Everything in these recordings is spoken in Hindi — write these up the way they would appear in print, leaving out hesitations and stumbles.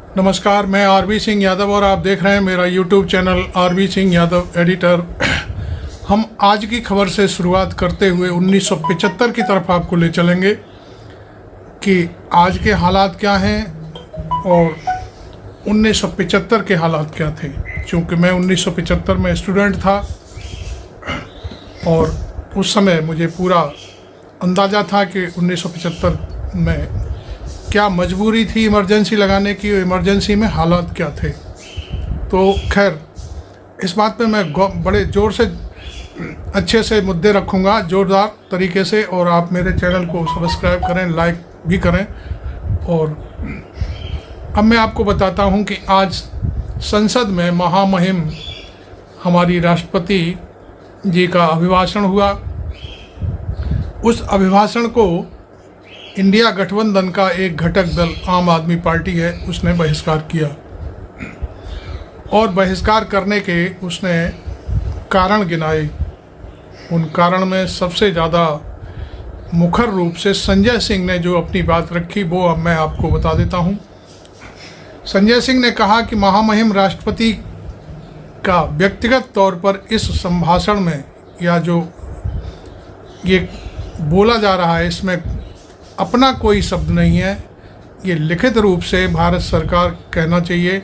नमस्कार, मैं आरबी सिंह यादव और आप देख रहे हैं मेरा YouTube channel RB Singh Yadav editor. हम आज की खबर से शुरुआत करते हुए 1975 की तरफ आपको ले चलेंगे कि आज के हालात क्या हैं और 1975 के हालात क्या थे। क्योंकि मैं 1975 में स्टूडेंट था और उस समय मुझे पूरा अंदाज़ा था कि 1975 में क्या मजबूरी थी इमरजेंसी लगाने की, इमरजेंसी में हालात क्या थे। तो खैर, इस बात पे मैं बड़े ज़ोर से अच्छे से मुद्दे रखूँगा, ज़ोरदार तरीके से, और आप मेरे चैनल को सब्सक्राइब करें, लाइक भी करें। और अब मैं आपको बताता हूँ कि आज संसद में महामहिम हमारी राष्ट्रपति जी का अभिभाषण हुआ। उस अभिभाषण को इंडिया गठबंधन का एक घटक दल आम आदमी पार्टी है, उसने बहिष्कार किया और बहिष्कार करने के उसने कारण गिनाए। उन कारण में सबसे ज़्यादा मुखर रूप से संजय सिंह ने जो अपनी बात रखी वो अब मैं आपको बता देता हूँ। संजय सिंह ने कहा कि महामहिम राष्ट्रपति का व्यक्तिगत तौर पर इस संभाषण में या जो ये बोला जा रहा है इसमें अपना कोई शब्द नहीं है। ये लिखित रूप से भारत सरकार कहना चाहिए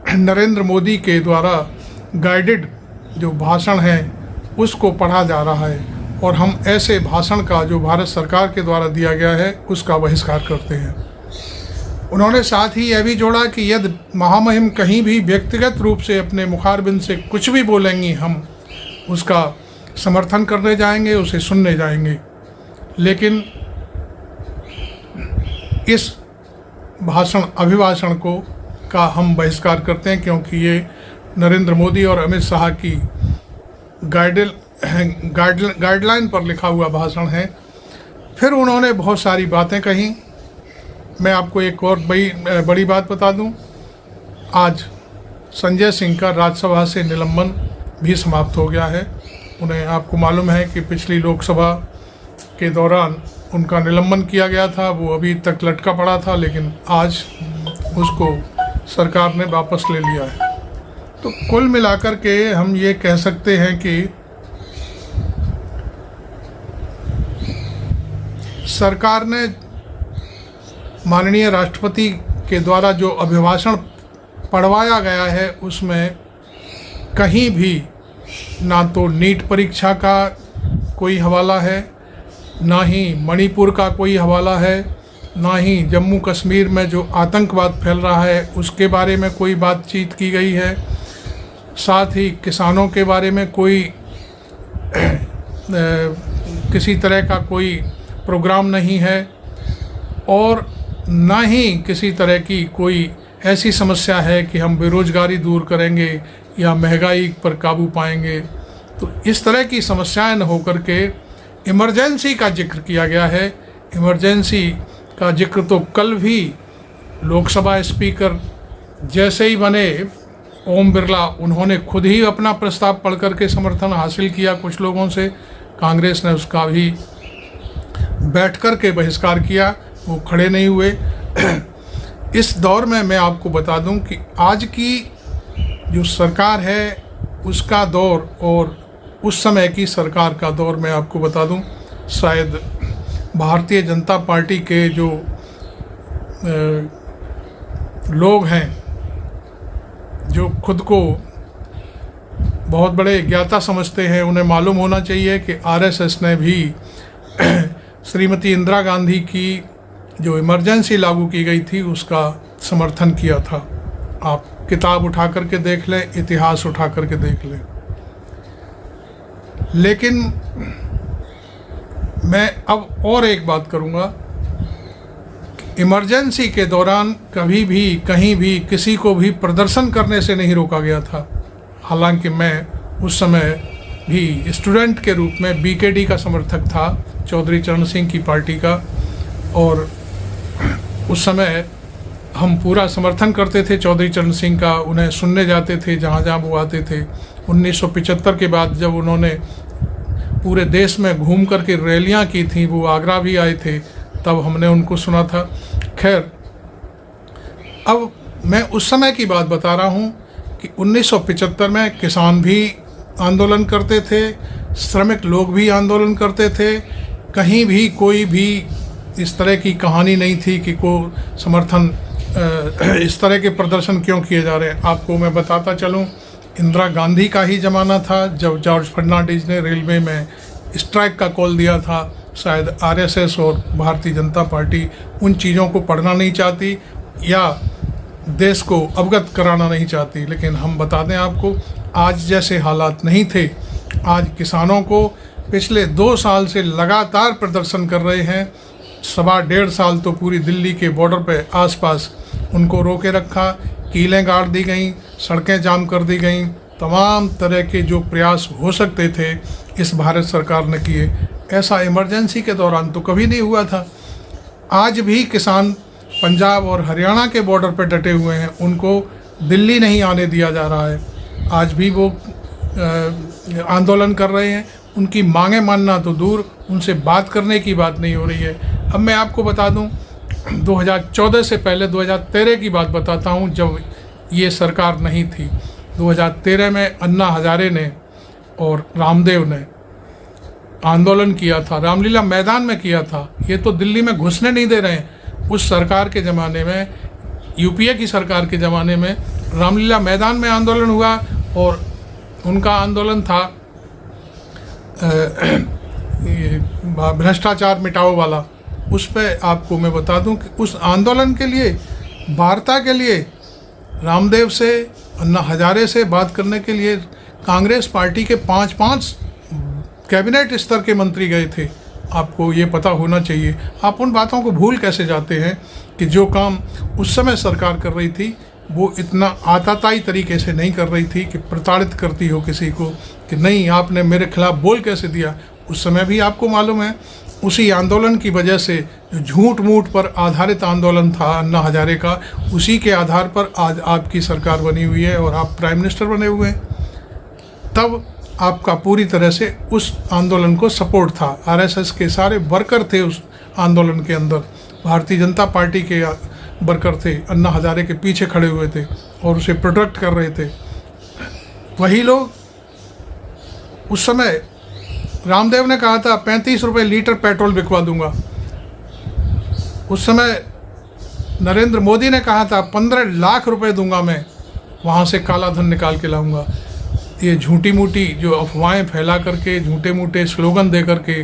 नरेंद्र मोदी के द्वारा गाइडेड जो भाषण है उसको पढ़ा जा रहा है और हम ऐसे भाषण का जो भारत सरकार के द्वारा दिया गया है उसका बहिष्कार करते हैं। उन्होंने साथ ही यह भी जोड़ा कि यदि महामहिम कहीं भी व्यक्तिगत रूप से अपने मुखारबिंद से कुछ भी बोलेंगी हम उसका समर्थन करने जाएंगे, उसे सुनने जाएंगे। लेकिन इस अभिभाषण का हम बहिष्कार करते हैं क्योंकि ये नरेंद्र मोदी और अमित शाह की गाइडलाइन पर लिखा हुआ भाषण है। फिर उन्होंने बहुत सारी बातें कही। मैं आपको एक और बड़ी बात बता दूं, आज संजय सिंह का राज्यसभा से निलंबन भी समाप्त हो गया है। उन्हें आपको मालूम है कि पिछली लोकसभा के दौरान उनका निलंबन किया गया था, वो अभी तक लटका पड़ा था, लेकिन आज उसको सरकार ने वापस ले लिया है। तो कुल मिलाकर के हम ये कह सकते हैं कि सरकार ने माननीय राष्ट्रपति के द्वारा जो अभिभाषण पढ़वाया गया है उसमें कहीं भी ना तो नीट परीक्षा का कोई हवाला है, ना ही मणिपुर का कोई हवाला है, ना ही जम्मू कश्मीर में जो आतंकवाद फैल रहा है उसके बारे में कोई बातचीत की गई है। साथ ही किसानों के बारे में कोई किसी तरह का कोई प्रोग्राम नहीं है और ना ही किसी तरह की कोई ऐसी समस्या है कि हम बेरोज़गारी दूर करेंगे या महंगाई पर काबू पाएंगे। तो इस तरह की समस्याएं न होकर के इमरजेंसी का जिक्र किया गया है। इमरजेंसी का जिक्र तो कल भी लोकसभा स्पीकर जैसे ही बने ओम बिरला, उन्होंने खुद ही अपना प्रस्ताव पढ़ कर के समर्थन हासिल किया कुछ लोगों से। कांग्रेस ने उसका भी बैठ कर के बहिष्कार किया, वो खड़े नहीं हुए। इस दौर में मैं आपको बता दूं कि आज की जो सरकार है उसका दौर और उस समय की सरकार का दौर मैं आपको बता दूं, शायद भारतीय जनता पार्टी के जो लोग हैं जो खुद को बहुत बड़े ज्ञाता समझते हैं, उन्हें मालूम होना चाहिए कि आरएसएस ने भी श्रीमती इंदिरा गांधी की जो इमरजेंसी लागू की गई थी उसका समर्थन किया था। आप किताब उठा करके देख लें, इतिहास उठा करके देख लें। लेकिन मैं अब और एक बात करूंगा, इमरजेंसी के दौरान कभी भी कहीं भी किसी को भी प्रदर्शन करने से नहीं रोका गया था। हालांकि मैं उस समय भी स्टूडेंट के रूप में बीकेडी का समर्थक था, चौधरी चरण सिंह की पार्टी का, और उस समय हम पूरा समर्थन करते थे चौधरी चरण सिंह का, उन्हें सुनने जाते थे जहाँ जहाँ वो आते थे। 1975 के बाद जब उन्होंने पूरे देश में घूम कर के रैलियाँ की थी, वो आगरा भी आए थे, तब हमने उनको सुना था। खैर, अब मैं उस समय की बात बता रहा हूँ कि 1975 में किसान भी आंदोलन करते थे, श्रमिक लोग भी आंदोलन करते थे। कहीं भी कोई भी इस तरह की कहानी नहीं थी कि को समर्थन इस तरह के प्रदर्शन क्यों किए जा रहे हैं। आपको मैं बताता चलूं, इंदिरा गांधी का ही ज़माना था जब जॉर्ज फर्नांडिस ने रेलवे में स्ट्राइक का कॉल दिया था। शायद आरएसएस और भारतीय जनता पार्टी उन चीज़ों को पढ़ना नहीं चाहती या देश को अवगत कराना नहीं चाहती, लेकिन हम बता दें आपको, आज जैसे हालात नहीं थे। आज किसानों को पिछले 2 साल से लगातार प्रदर्शन कर रहे हैं। 1.5 साल तो पूरी दिल्ली के बॉर्डर पे आसपास उनको रोके रखा, कीलें गाड़ दी गई, सड़कें जाम कर दी गई। तमाम तरह के जो प्रयास हो सकते थे इस भारत सरकार ने किए। ऐसा इमरजेंसी के दौरान तो कभी नहीं हुआ था। आज भी किसान पंजाब और हरियाणा के बॉर्डर पर डटे हुए हैं, उनको दिल्ली नहीं आने दिया जा रहा है। आज भी वो आंदोलन कर रहे हैं। उनकी मांगें मानना तो दूर, उनसे बात करने की बात नहीं हो रही है। अब मैं आपको बता दूं, 2014 से पहले 2013 की बात बताता हूं, जब ये सरकार नहीं थी। 2013 में अन्ना हजारे ने और रामदेव ने आंदोलन किया था, रामलीला मैदान में किया था। ये तो दिल्ली में घुसने नहीं दे रहे हैं। उस सरकार के ज़माने में, यूपीए की सरकार के ज़माने में रामलीला मैदान में आंदोलन हुआ और उनका आंदोलन था भ्रष्टाचार मिटाओ वाला। उस पर आपको मैं बता दूं कि उस आंदोलन के लिए, वार्ता के लिए रामदेव से, अन्ना हजारे से बात करने के लिए कांग्रेस पार्टी के 5 कैबिनेट स्तर के मंत्री गए थे। आपको ये पता होना चाहिए। आप उन बातों को भूल कैसे जाते हैं कि जो काम उस समय सरकार कर रही थी वो इतना आताताई तरीके से नहीं कर रही थी कि प्रताड़ित करती हो किसी को कि नहीं आपने मेरे खिलाफ बोल कैसे दिया। उस समय भी आपको मालूम है, उसी आंदोलन की वजह से जो झूठ मूठ पर आधारित आंदोलन था अन्ना हजारे का, उसी के आधार पर आज आपकी सरकार बनी हुई है और आप प्राइम मिनिस्टर बने हुए हैं। तब आपका पूरी तरह से उस आंदोलन को सपोर्ट था। आरएसएस के सारे वर्कर थे उस आंदोलन के अंदर, भारतीय जनता पार्टी के वर्कर थे, अन्ना हजारे के पीछे खड़े हुए थे और उसे प्रोटेक्ट कर रहे थे। वही लोग उस समय, रामदेव ने कहा था 35 रुपये लीटर पेट्रोल बिकवा दूंगा। उस समय नरेंद्र मोदी ने कहा था 15 लाख रुपए दूंगा मैं, वहाँ से काला धन निकाल के लाऊंगा। ये झूठी मूठी जो अफवाहें फैला करके, झूठे मूठे स्लोगन दे करके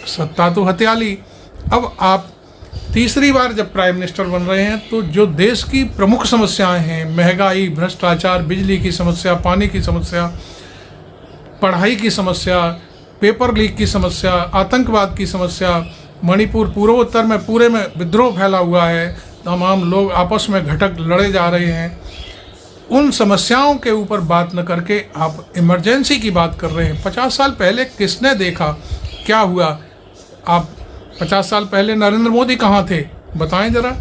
सत्ता तो हत्या ली। अब आप तीसरी बार जब प्राइम मिनिस्टर बन रहे हैं तो जो देश की प्रमुख समस्याएं हैं, महंगाई, भ्रष्टाचार, बिजली की समस्या, पानी की समस्या, पढ़ाई की समस्या, पेपर लीक की समस्या, आतंकवाद की समस्या, मणिपुर पूर्वोत्तर में पूरे में विद्रोह फैला हुआ है, तमाम लोग आपस में घटक लड़े जा रहे हैं, उन समस्याओं के ऊपर बात न करके आप इमरजेंसी की बात कर रहे हैं। 50 साल पहले किसने देखा क्या हुआ? आप 50 साल पहले नरेंद्र मोदी कहाँ थे बताएं ज़रा।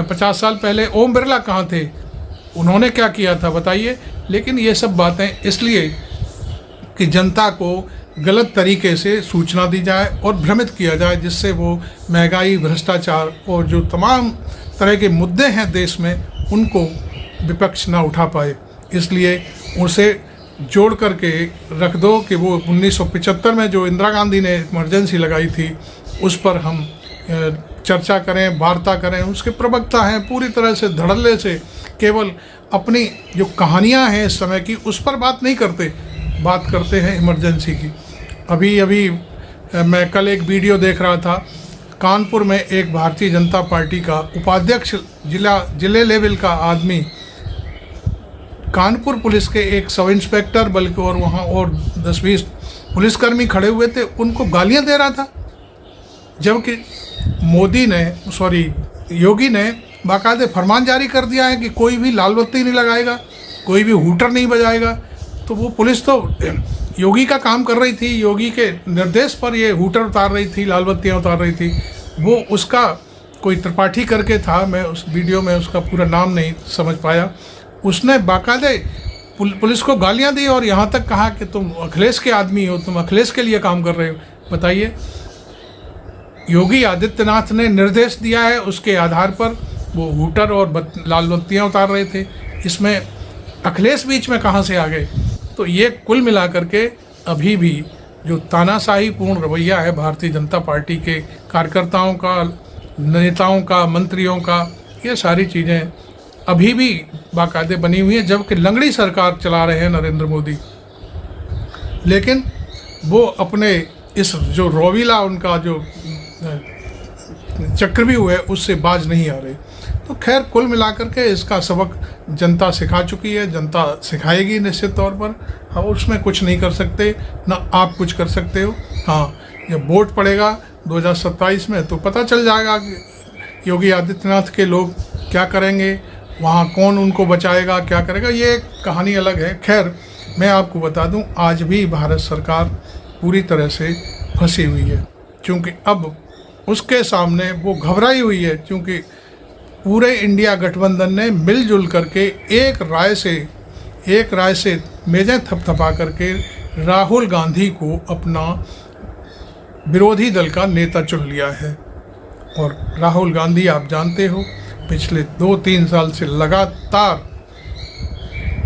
50 साल पहले ओम बिरला कहाँ थे, उन्होंने क्या किया था बताइए। लेकिन ये सब बातें इसलिए कि जनता को गलत तरीके से सूचना दी जाए और भ्रमित किया जाए, जिससे वो महंगाई, भ्रष्टाचार और जो तमाम तरह के मुद्दे हैं देश में उनको विपक्ष ना उठा पाए। इसलिए उसे जोड़ करके रख दो कि वो 1975 में जो इंदिरा गांधी ने इमरजेंसी लगाई थी उस पर हम चर्चा करें, वार्ता करें। उसके प्रवक्ता हैं पूरी तरह से धड़ल्ले से केवल अपनी जो कहानियां हैं इस समय की उस पर बात नहीं करते, बात करते हैं इमरजेंसी की। अभी मैं कल एक वीडियो देख रहा था, कानपुर में एक भारतीय जनता पार्टी का उपाध्यक्ष, जिले लेवल का आदमी, कानपुर पुलिस के एक सब इंस्पेक्टर बल्कि और वहाँ और 10-20 पुलिसकर्मी खड़े हुए थे, उनको गालियाँ दे रहा था। जबकि योगी ने बाकायदे फरमान जारी कर दिया है कि कोई भी लाल बत्ती नहीं लगाएगा, कोई भी हूटर नहीं बजाएगा। तो वो पुलिस तो योगी का काम कर रही थी, योगी के निर्देश पर ये हूटर उतार रही थी, लाल बत्तियाँ उतार रही थी। वो उसका कोई त्रिपाठी करके था, मैं उस वीडियो में उसका पूरा नाम नहीं समझ पाया। उसने बाकायदे पुलिस को गालियां दी और यहाँ तक कहा कि तुम अखिलेश के आदमी हो, तुम अखिलेश के लिए काम कर रहे हो। बताइए, योगी आदित्यनाथ ने निर्देश दिया है, उसके आधार पर वो हूटर और लाल बत्तियाँ उतार रहे थे। इसमें अखिलेश बीच में कहाँ से आ गए? तो ये कुल मिलाकर के अभी भी जो तानाशाही पूर्ण रवैया है भारतीय जनता पार्टी के कार्यकर्ताओं का, नेताओं का, मंत्रियों का, ये सारी चीज़ें अभी भी बाकायदे बनी हुई हैं, जबकि लंगड़ी सरकार चला रहे हैं नरेंद्र मोदी। लेकिन वो अपने इस जो रोविला उनका जो चक्रव्यूह है उससे बाज नहीं आ रहे। तो खैर कुल मिलाकर के इसका सबक जनता सिखा चुकी है, जनता सिखाएगी निश्चित तौर पर। हम उसमें कुछ नहीं कर सकते, ना आप कुछ कर सकते हो। हाँ, जब वोट पड़ेगा 2027 में तो पता चल जाएगा कि योगी आदित्यनाथ के लोग क्या करेंगे, वहाँ कौन उनको बचाएगा, क्या करेगा, ये कहानी अलग है। खैर मैं आपको बता दूं, आज भी भारत सरकार पूरी तरह से फंसी हुई है, क्योंकि अब उसके सामने वो घबराई हुई है, क्योंकि पूरे इंडिया गठबंधन ने मिलजुल करके एक राय से मेजें थपथपा करके राहुल गांधी को अपना विरोधी दल का नेता चुन लिया है। और राहुल गांधी आप जानते हो पिछले 2-3 साल से लगातार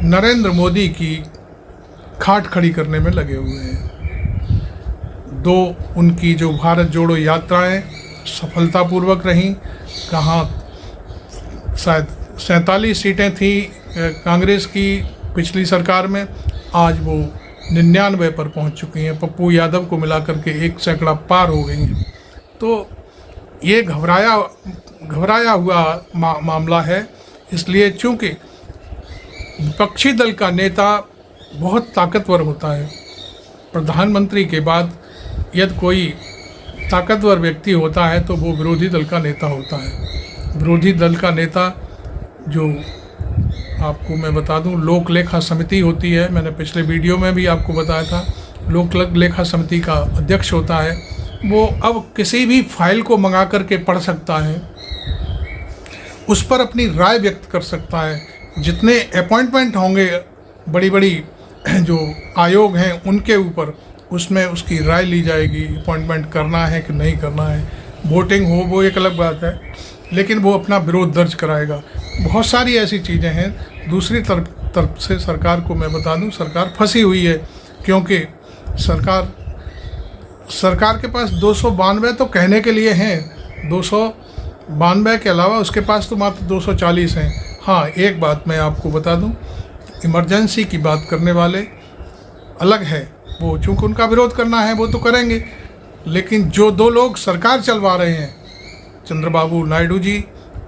नरेंद्र मोदी की खाट खड़ी करने में लगे हुए हैं। 2 उनकी जो भारत जोड़ो यात्राएं सफलतापूर्वक रहीं, कहाँ शायद 47 सीटें थी कांग्रेस की पिछली सरकार में, आज वो 99 पर पहुंच चुकी हैं। पप्पू यादव को मिलाकर के 1 सैकड़ा पार हो गई हैं। तो ये घबराया हुआ मामला है। इसलिए चूँकि विपक्षी दल का नेता बहुत ताकतवर होता है, प्रधानमंत्री के बाद यदि कोई ताकतवर व्यक्ति होता है तो वो विरोधी दल का नेता होता है। विरोधी दल का नेता जो आपको मैं बता दूं, लोक लेखा समिति होती है, मैंने पिछले वीडियो में भी आपको बताया था, लोक लेखा समिति का अध्यक्ष होता है। वो अब किसी भी फाइल को मंगा करके पढ़ सकता है, उस पर अपनी राय व्यक्त कर सकता है। जितने अपॉइंटमेंट होंगे बड़ी बड़ी जो आयोग हैं उनके ऊपर, उसमें उसकी राय ली जाएगी, अपॉइंटमेंट करना है कि नहीं करना है। वोटिंग हो वो एक अलग बात है, लेकिन वो अपना विरोध दर्ज कराएगा। बहुत सारी ऐसी चीज़ें हैं। दूसरी तरफ से सरकार को मैं बता दूं, सरकार फंसी हुई है, क्योंकि सरकार के पास 292 तो कहने के लिए हैं, 292 के अलावा उसके पास तो मात्र 240 हैं। हाँ, एक बात मैं आपको बता दूं, इमरजेंसी की बात करने वाले अलग है, वो चूँकि उनका विरोध करना है वो तो करेंगे, लेकिन जो 2 लोग सरकार चलवा रहे हैं, चंद्रबाबू नायडू जी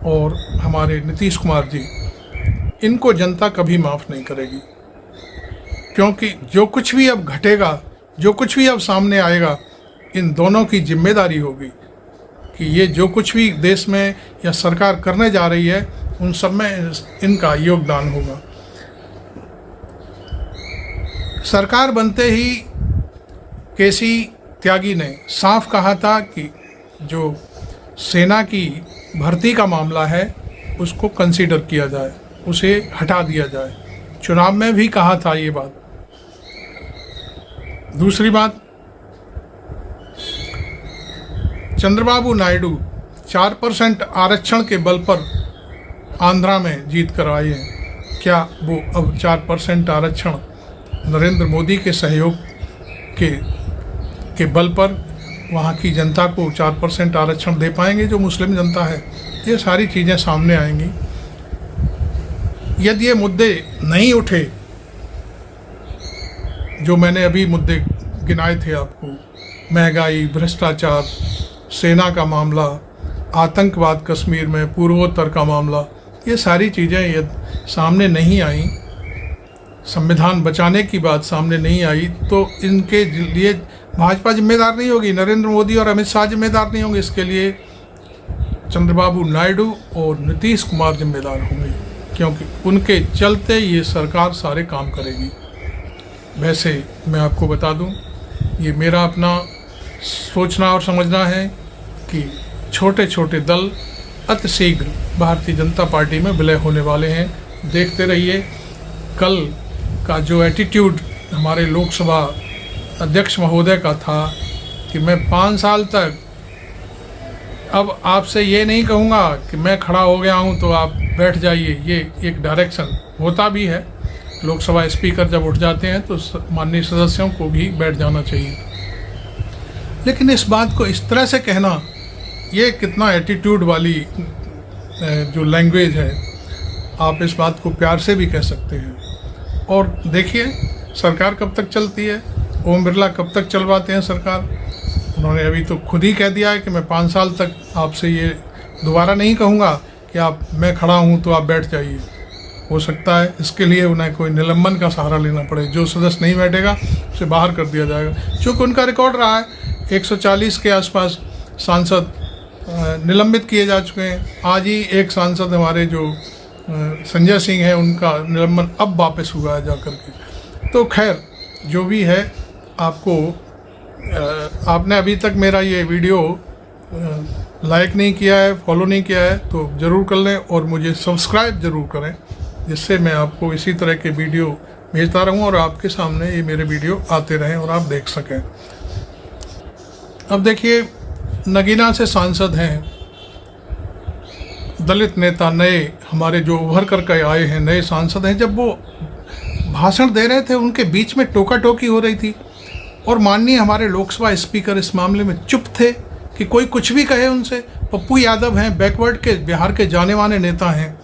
और हमारे नीतीश कुमार जी, इनको जनता कभी माफ़ नहीं करेगी। क्योंकि जो कुछ भी अब घटेगा, जो कुछ भी अब सामने आएगा, इन दोनों की जिम्मेदारी होगी कि ये जो कुछ भी देश में या सरकार करने जा रही है उन सब में इनका योगदान होगा। सरकार बनते ही केसी त्यागी ने साफ कहा था कि जो सेना की भर्ती का मामला है उसको कंसीडर किया जाए, उसे हटा दिया जाए। चुनाव में भी कहा था ये बात। दूसरी बात, चंद्रबाबू नायडू 4% आरक्षण के बल पर आंध्रा में जीत कर आए हैं। क्या वो अब 4% आरक्षण नरेंद्र मोदी के सहयोग के बल पर वहाँ की जनता को 4% आरक्षण दे पाएंगे, जो मुस्लिम जनता है? ये सारी चीज़ें सामने आएंगी। यदि ये मुद्दे नहीं उठे, जो मैंने अभी मुद्दे गिनाए थे आपको, महंगाई, भ्रष्टाचार, सेना का मामला, आतंकवाद कश्मीर में, पूर्वोत्तर का मामला, ये सारी चीज़ें यदि सामने नहीं आई, संविधान बचाने की बात सामने नहीं आई, तो इनके लिए भाजपा जिम्मेदार नहीं होगी, नरेंद्र मोदी और अमित शाह जिम्मेदार नहीं होंगे। इसके लिए चंद्रबाबू नायडू और नीतीश कुमार जिम्मेदार होंगे, क्योंकि उनके चलते ये सरकार सारे काम करेगी। वैसे मैं आपको बता दूं, ये मेरा अपना सोचना और समझना है कि छोटे छोटे दल अतिशीघ्र भारतीय जनता पार्टी में विलय होने वाले हैं। देखते रहिए। कल का जो एटीट्यूड हमारे लोकसभा अध्यक्ष महोदय का था कि मैं 5 साल तक अब आपसे ये नहीं कहूँगा कि मैं खड़ा हो गया हूँ तो आप बैठ जाइए, ये एक डायरेक्शन होता भी है। लोकसभा स्पीकर जब उठ जाते हैं तो माननीय सदस्यों को भी बैठ जाना चाहिए, लेकिन इस बात को इस तरह से कहना, ये कितना एटीट्यूड वाली जो लैंग्वेज है। आप इस बात को प्यार से भी कह सकते हैं। और देखिए सरकार कब तक चलती है, ओम बिरला कब तक चलवाते हैं सरकार। उन्होंने अभी तो खुद ही कह दिया है कि मैं 5 साल तक आपसे ये दोबारा नहीं कहूँगा कि मैं खड़ा हूँ तो आप बैठ जाइए। हो सकता है इसके लिए उन्हें कोई निलंबन का सहारा लेना पड़े, जो सदस्य नहीं बैठेगा उसे बाहर कर दिया जाएगा। चूँकि उनका रिकॉर्ड रहा है 140 के आसपास सांसद निलंबित किए जा चुके हैं। आज ही एक सांसद हमारे जो संजय सिंह है, उनका निलंबन अब वापस हुआ है जाकर के। तो खैर जो भी है, आपने अभी तक मेरा ये वीडियो लाइक नहीं किया है, फॉलो नहीं किया है तो ज़रूर कर लें और मुझे सब्सक्राइब ज़रूर करें, जिससे मैं आपको इसी तरह के वीडियो भेजता रहूं और आपके सामने ये मेरे वीडियो आते रहें और आप देख सकें। अब देखिए, नगीना से सांसद हैं, दलित नेता नए हमारे जो उभर कर के आए हैं, नए सांसद हैं। जब वो भाषण दे रहे थे उनके बीच में टोका टोकी हो रही थी और माननीय हमारे लोकसभा स्पीकर इस मामले में चुप थे कि कोई कुछ भी कहे उनसे। पप्पू यादव हैं, बैकवर्ड के बिहार के जाने माने नेता हैं,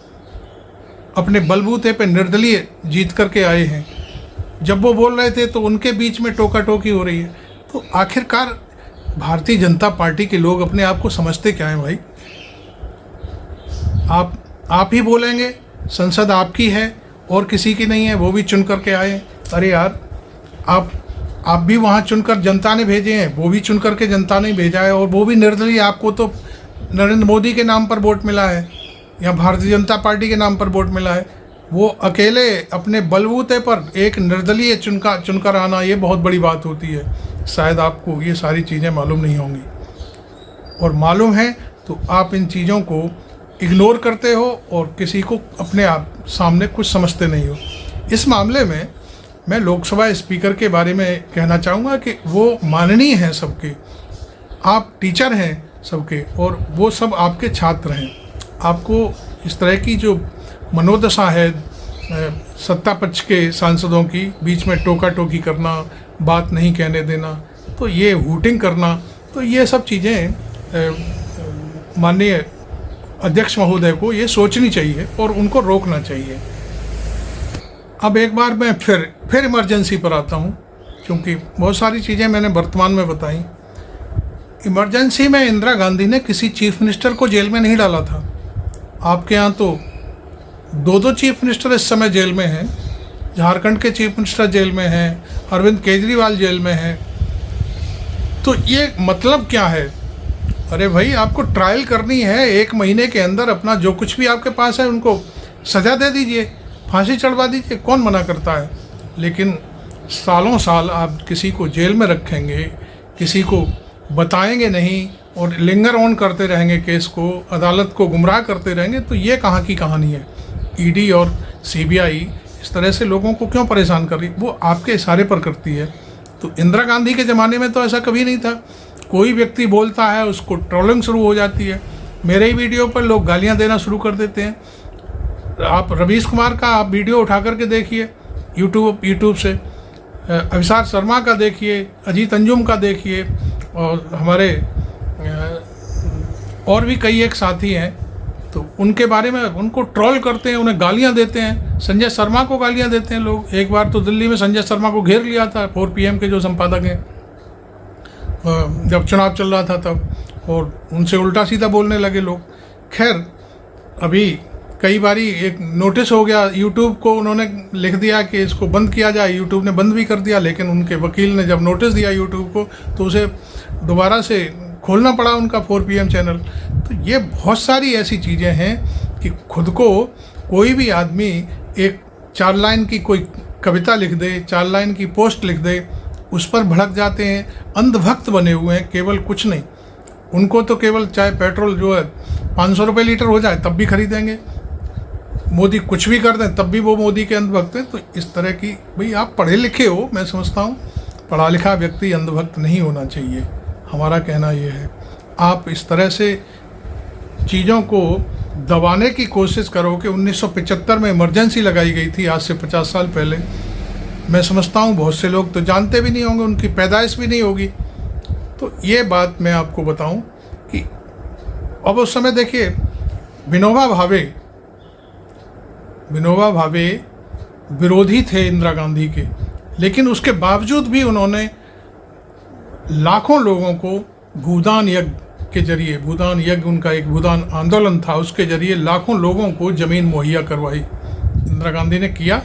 अपने बलबूते पे निर्दलीय जीत करके आए हैं। जब वो बोल रहे थे तो उनके बीच में टोका टोकी हो रही है। तो आखिरकार भारतीय जनता पार्टी के लोग अपने आप को समझते क्या हैं भाई? आप ही बोलेंगे, संसद आपकी है और किसी की नहीं है, वो भी चुन करके आए। अरे यार, आप भी वहाँ चुनकर जनता ने भेजे हैं, वो भी चुन करके जनता ने भेजा है और वो भी निर्दलीय। आपको तो नरेंद्र मोदी के नाम पर वोट मिला है या भारतीय जनता पार्टी के नाम पर वोट मिला है। वो अकेले अपने बलबूते पर एक निर्दलीय चुनकर आना, ये बहुत बड़ी बात होती है। शायद आपको ये सारी चीज़ें मालूम नहीं होंगी, और मालूम है तो आप इन चीज़ों को इग्नोर करते हो और किसी को अपने आप सामने कुछ समझते नहीं हो। इस मामले में मैं लोकसभा स्पीकर के बारे में कहना चाहूँगा कि वो माननीय हैं सबके, आप टीचर हैं सबके और वो सब आपके छात्र हैं। आपको इस तरह की जो मनोदशा है सत्ता पक्ष के सांसदों की, बीच में टोका टोकी करना, बात नहीं कहने देना, तो ये हूटिंग करना, तो ये सब चीज़ें माननीय अध्यक्ष महोदय को ये सोचनी चाहिए और उनको रोकना चाहिए। अब एक बार मैं फिर इमरजेंसी पर आता हूँ, क्योंकि बहुत सारी चीज़ें मैंने वर्तमान में बताई। इमरजेंसी में इंदिरा गांधी ने किसी चीफ मिनिस्टर को जेल में नहीं डाला था। आपके यहाँ तो 2 चीफ मिनिस्टर इस समय जेल में हैं। झारखंड के चीफ मिनिस्टर जेल में हैं, अरविंद केजरीवाल जेल में हैं। तो ये मतलब क्या है? अरे भाई, आपको ट्रायल करनी है, 1 महीने के अंदर अपना जो कुछ भी आपके पास है उनको सज़ा दे दीजिए, फांसी चढ़वा दीजिए, कौन मना करता है। लेकिन सालों साल आप किसी को जेल में रखेंगे, किसी को बताएंगे नहीं और लिंगर ऑन करते रहेंगे केस को, अदालत को गुमराह करते रहेंगे, तो ये कहाँ की कहानी है? ईडी और सीबीआई इस तरह से लोगों को क्यों परेशान कर रही? वो आपके इशारे पर करती है। तो इंदिरा गांधी के ज़माने में तो ऐसा कभी नहीं था। कोई व्यक्ति बोलता है उसको ट्रोलिंग शुरू हो जाती है। मेरे ही वीडियो पर लोग गालियां देना शुरू कर देते हैं। आप रवीश कुमार का आप वीडियो उठा करके देखिए यूट्यूब से, अभिषार शर्मा का देखिए, अजीत अंजुम का देखिए, और हमारे और भी कई एक साथी हैं, तो उनके बारे में उनको ट्रोल करते हैं, उन्हें गालियां देते हैं। संजय शर्मा को गालियां देते हैं लोग। एक बार तो दिल्ली में संजय शर्मा को घेर लिया था 4 PM के जो संपादक हैं, जब चुनाव चल रहा था तब, और उनसे उल्टा सीधा बोलने लगे लोग। खैर, अभी कई बारी एक नोटिस हो गया, यूट्यूब को उन्होंने लिख दिया कि इसको बंद किया जाए। यूट्यूब ने बंद भी कर दिया, लेकिन उनके वकील ने जब नोटिस दिया यूट्यूब को तो उसे दोबारा से खोलना पड़ा उनका 4 PM चैनल। तो ये बहुत सारी ऐसी चीज़ें हैं कि खुद को कोई भी आदमी एक 4 लाइन की कोई कविता लिख दे, 4 लाइन की पोस्ट लिख दे, उस पर भड़क जाते हैं। अंधभक्त बने हुए हैं, केवल कुछ नहीं। उनको तो केवल चाहे पेट्रोल जो है 500 रुपये लीटर हो जाए तब भी खरीदेंगे, मोदी कुछ भी कर दें तब भी वो मोदी के अंधभक्त हैं। तो इस तरह की, भाई आप पढ़े लिखे हो, मैं समझता हूँ पढ़ा लिखा व्यक्ति अंधभक्त नहीं होना चाहिए, हमारा कहना ये है। आप इस तरह से चीज़ों को दबाने की कोशिश करो कि 1975 में इमरजेंसी लगाई गई थी, आज से 50 साल पहले। मैं समझता हूँ बहुत से लोग तो जानते भी नहीं होंगे, उनकी पैदाइश भी नहीं होगी। तो ये बात मैं आपको बताऊं कि अब उस समय देखिए विनोबा भावे विरोधी थे इंदिरा गांधी के, लेकिन उसके बावजूद भी उन्होंने लाखों लोगों को भूदान यज्ञ के जरिए, भूदान यज्ञ उनका एक भूदान आंदोलन था, उसके जरिए लाखों लोगों को ज़मीन मुहैया करवाई इंदिरा गांधी ने किया।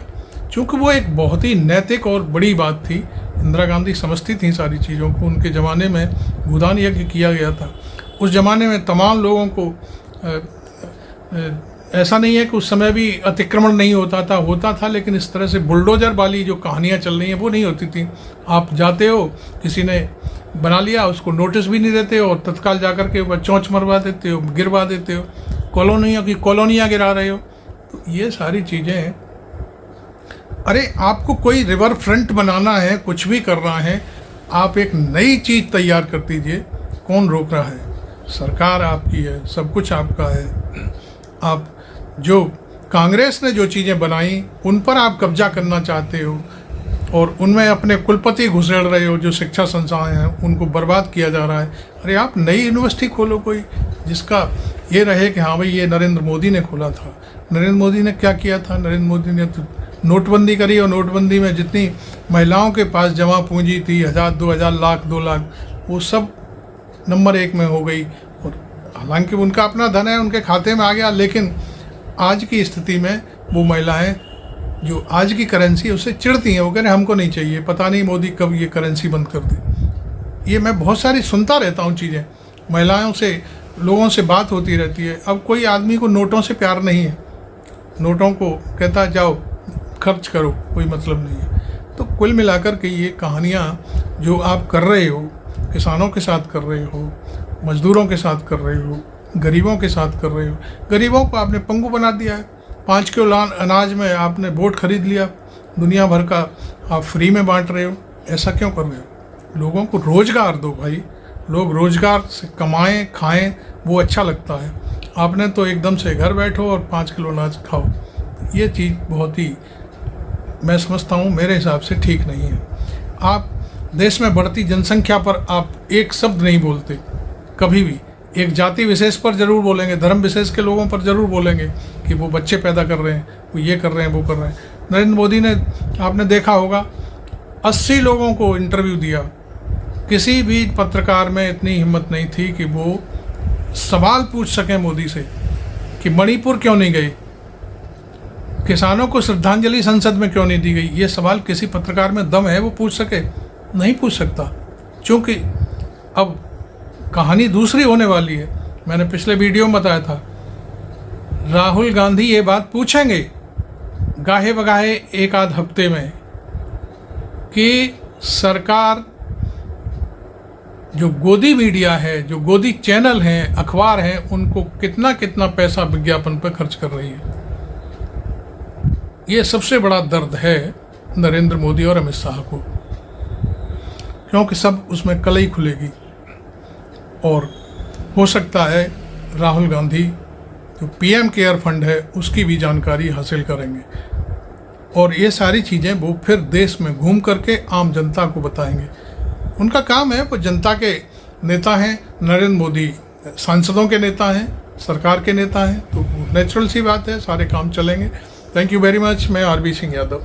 चूँकि वो एक बहुत ही नैतिक और बड़ी बात थी, इंदिरा गांधी समझती थी सारी चीज़ों को। उनके ज़माने में भूदान यज्ञ किया गया था। उस ज़माने में तमाम लोगों को ऐसा नहीं है कि उस समय भी अतिक्रमण नहीं होता था, लेकिन इस तरह से बुलडोजर वाली जो कहानियाँ चल रही हैं वो नहीं होती थी। आप जाते हो, किसी ने बना लिया, उसको नोटिस भी नहीं देते हो और तत्काल जाकर के ऊपर चोंच मरवा देते हो, गिरवा देते हो, कॉलोनियाँ गिरा रहे हो। तो ये सारी चीज़ें, अरे आपको कोई रिवर फ्रंट बनाना है, कुछ भी करना है, आप एक नई चीज़ तैयार कर दीजिए। कौन रोक रहा है? सरकार आपकी है, सब कुछ आपका है। आप जो कांग्रेस ने जो चीज़ें बनाई उन पर आप कब्जा करना चाहते हो और उनमें अपने कुलपति घुसेड़ रहे हो, जो शिक्षा संस्थाएं हैं उनको बर्बाद किया जा रहा है। अरे आप नई यूनिवर्सिटी खोलो कोई, जिसका ये रहे कि हाँ भाई ये नरेंद्र मोदी ने खोला था। नरेंद्र मोदी ने क्या किया था? नरेंद्र मोदी ने तो नोटबंदी करी और नोटबंदी में जितनी महिलाओं के पास जमा पूंजी थी, 1000, 2000, लाख, 2 लाख, वो सब नंबर 1 में हो गई। और हालांकि उनका अपना धन है, उनके खाते में आ गया, लेकिन आज की स्थिति में वो महिलाएं जो आज की करेंसी है उससे चिढ़ती हैं। वो कह रहे हमको नहीं चाहिए, पता नहीं मोदी कब ये करेंसी बंद कर दे। ये मैं बहुत सारी सुनता रहता हूँ चीज़ें, महिलाओं से, लोगों से बात होती रहती है। अब कोई आदमी को नोटों से प्यार नहीं है, नोटों को कहता जाओ खर्च करो, कोई मतलब नहीं है। तो कुल मिलाकर के ये कहानियाँ जो आप कर रहे हो, किसानों के साथ कर रहे हो, मजदूरों के साथ कर रहे हो, गरीबों के साथ कर रहे हो। गरीबों को आपने पंगु बना दिया है। 5 किलो अनाज में आपने वोट खरीद लिया, दुनिया भर का आप फ्री में बांट रहे हो। ऐसा क्यों कर रहे हो? लोगों को रोज़गार दो भाई, लोग रोज़गार से कमाएं, खाएं, वो अच्छा लगता है। आपने तो एकदम से घर बैठो और 5 किलो अनाज खाओ। ये चीज़ बहुत ही, मैं समझता हूँ, मेरे हिसाब से ठीक नहीं है। आप देश में बढ़ती जनसंख्या पर आप एक शब्द नहीं बोलते कभी भी। एक जाति विशेष पर ज़रूर बोलेंगे, धर्म विशेष के लोगों पर ज़रूर बोलेंगे कि वो बच्चे पैदा कर रहे हैं, वो ये कर रहे हैं, वो कर रहे हैं। नरेंद्र मोदी ने, आपने देखा होगा, 80 लोगों को इंटरव्यू दिया। किसी भी पत्रकार में इतनी हिम्मत नहीं थी कि वो सवाल पूछ सकें मोदी से कि मणिपुर क्यों नहीं गए, किसानों को श्रद्धांजलि संसद में क्यों नहीं दी गई। ये सवाल किसी पत्रकार में दम है वो पूछ सके? नहीं पूछ सकता, क्योंकि अब कहानी दूसरी होने वाली है। मैंने पिछले वीडियो में बताया था, राहुल गांधी ये बात पूछेंगे गाहे बगाहे 1 आध हफ्ते में कि सरकार, जो गोदी मीडिया है, जो गोदी चैनल हैं, अखबार हैं, उनको कितना कितना पैसा विज्ञापन पर खर्च कर रही है। ये सबसे बड़ा दर्द है नरेंद्र मोदी और अमित शाह को, क्योंकि सब उसमें कलई खुलेगी। और हो सकता है राहुल गांधी जो पीएम केयर फंड है उसकी भी जानकारी हासिल करेंगे और ये सारी चीज़ें वो फिर देश में घूम करके आम जनता को बताएंगे। उनका काम है, वो जनता के नेता हैं। नरेंद्र मोदी सांसदों के नेता हैं, सरकार के नेता हैं, तो नेचुरल सी बात है, सारे काम चलेंगे। Thank you very much. मैं आरबी सिंह यादव।